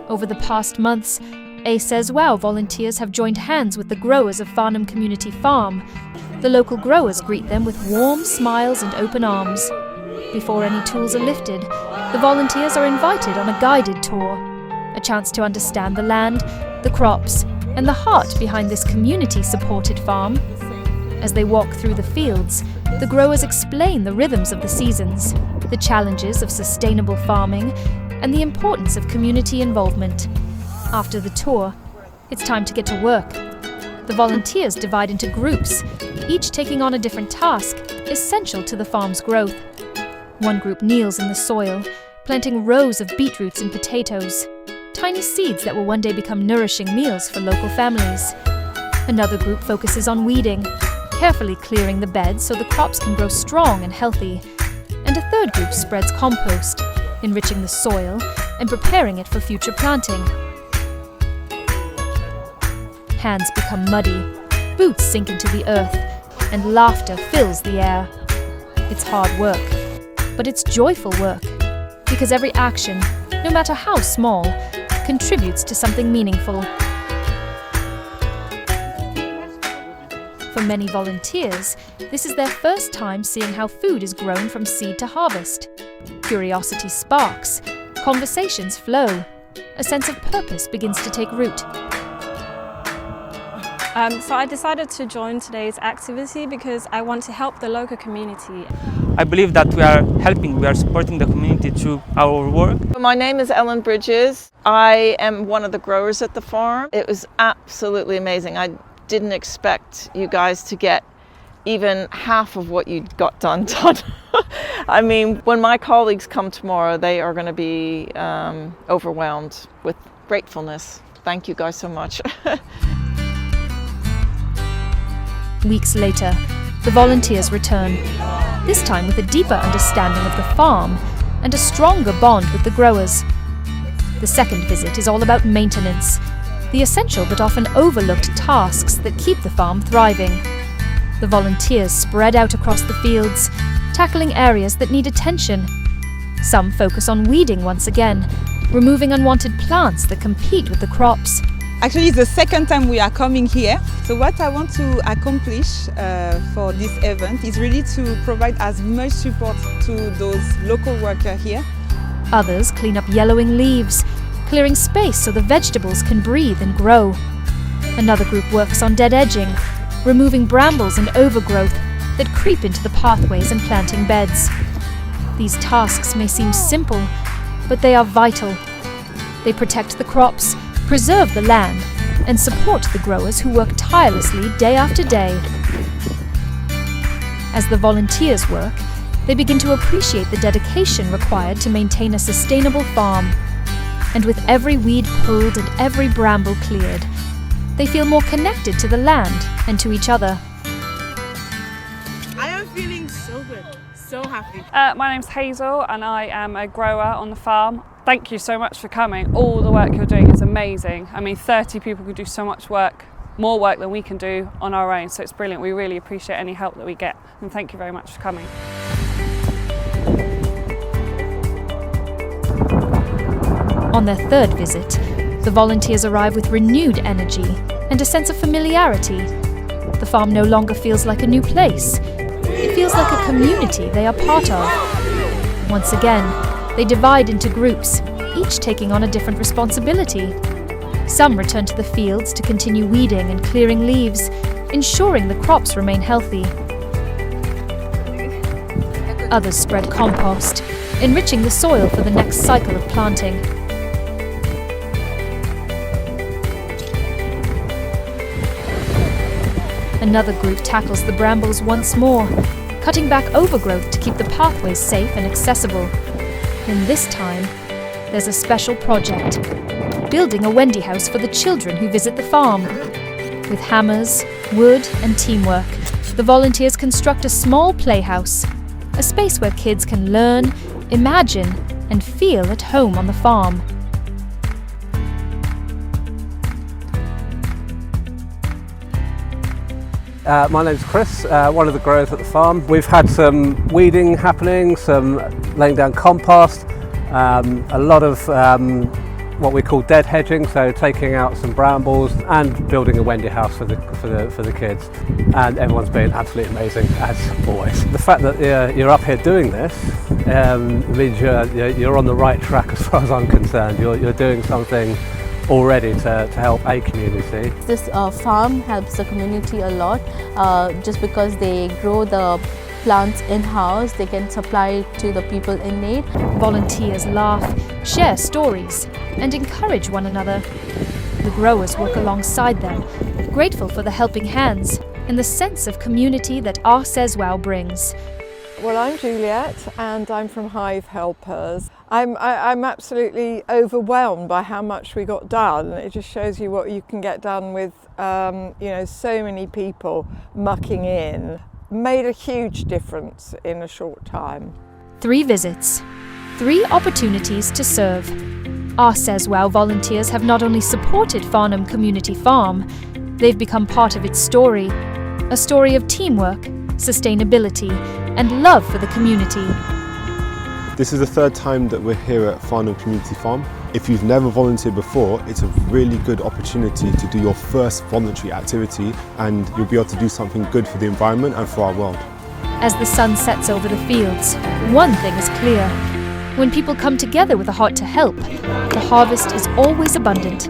Over the past months, ASEZ WAO volunteers have joined hands with the growers of Farnham Community Farm. The local growers greet them with warm smiles and open arms. Before any tools are lifted, the volunteers are invited on a guided tour, a chance to understand the land, the crops, and the heart behind this community-supported farm. As they walk through the fields, the growers explain the rhythms of the seasons, the challenges of sustainable farming, and the importance of community involvement. After the tour, it's time to get to work. The volunteers divide into groups, each taking on a different task, essential to the farm's growth. One group kneels in the soil, planting rows of beetroots and potatoes, tiny seeds that will one day become nourishing meals for local families. Another group focuses on weeding, carefully clearing the beds so the crops can grow strong and healthy. And a third group spreads compost, enriching the soil and preparing it for future planting. Hands become muddy, boots sink into the earth, and laughter fills the air. It's hard work, but it's joyful work, because every action, no matter how small, contributes to something meaningful. For many volunteers, this is their first time seeing how food is grown from seed to harvest. Curiosity sparks, conversations flow, a sense of purpose begins to take root. So I decided to join today's activity because I want to help the local community. I believe that we are supporting the community through our work. My name is Ellen Bridges. I am one of the growers at the farm. It was absolutely amazing. I didn't expect you guys to get even half of what you got done. I mean, when my colleagues come tomorrow, they are going to be overwhelmed with gratefulness. Thank you guys so much. Weeks later, the volunteers return, this time with a deeper understanding of the farm and a stronger bond with the growers. The second visit is all about maintenance, the essential but often overlooked tasks that keep the farm thriving. The volunteers spread out across the fields, tackling areas that need attention. Some focus on weeding once again, removing unwanted plants that compete with the crops. Actually, it's the second time we are coming here. So what I want to accomplish for this event is really to provide as much support to those local workers here. Others clean up yellowing leaves, clearing space so the vegetables can breathe and grow. Another group works on dead edging, removing brambles and overgrowth that creep into the pathways and planting beds. These tasks may seem simple, but they are vital. They protect the crops, preserve the land, and support the growers who work tirelessly day after day. As the volunteers work, they begin to appreciate the dedication required to maintain a sustainable farm. And with every weed pulled and every bramble cleared, they feel more connected to the land and to each other. I am feeling so good, so happy. My name's Hazel and I am a grower on the farm. Thank you so much for coming. All the work you're doing is amazing. I mean, 30 people could do so much work, more work than we can do on our own, so it's brilliant. We really appreciate any help that we get, and thank you very much for coming. On their third visit, the volunteers arrive with renewed energy and a sense of familiarity. The farm no longer feels like a new place. It feels like a community they are part of. Once again, they divide into groups, each taking on a different responsibility. Some return to the fields to continue weeding and clearing leaves, ensuring the crops remain healthy. Others spread compost, enriching the soil for the next cycle of planting. Another group tackles the brambles once more, cutting back overgrowth to keep the pathways safe and accessible. And this time, there's a special project, building a Wendy house for the children who visit the farm. With hammers, wood and teamwork, the volunteers construct a small playhouse, a space where kids can learn, imagine and feel at home on the farm. My name's Chris, one of the growers at the farm. We've had some weeding happening, some laying down compost, a lot of what we call dead hedging, so taking out some brambles and building a Wendy house for the kids. And everyone's been absolutely amazing, as always. The fact that you're up here doing this means you're on the right track as far as I'm concerned. You're doing something already to help a community. This farm helps the community a lot just because they grow the plants in-house, they can supply to the people in need. Volunteers laugh, share stories, and encourage one another. The growers work alongside them, grateful for the helping hands and the sense of community that ASEZ WAO brings. Well, I'm Juliet and I'm from Hive Helpers. I'm absolutely overwhelmed by how much we got done. It just shows you what you can get done with so many people mucking in. Made a huge difference in a short time. 3 visits, 3 opportunities to serve. ASEZ WAO volunteers have not only supported Farnham Community Farm, they've become part of its story. A story of teamwork, sustainability, and love for the community. This is the 3rd time that we're here at Farnham Community Farm. If you've never volunteered before, it's a really good opportunity to do your first voluntary activity, and you'll be able to do something good for the environment and for our world. As the sun sets over the fields, one thing is clear. When people come together with a heart to help, the harvest is always abundant.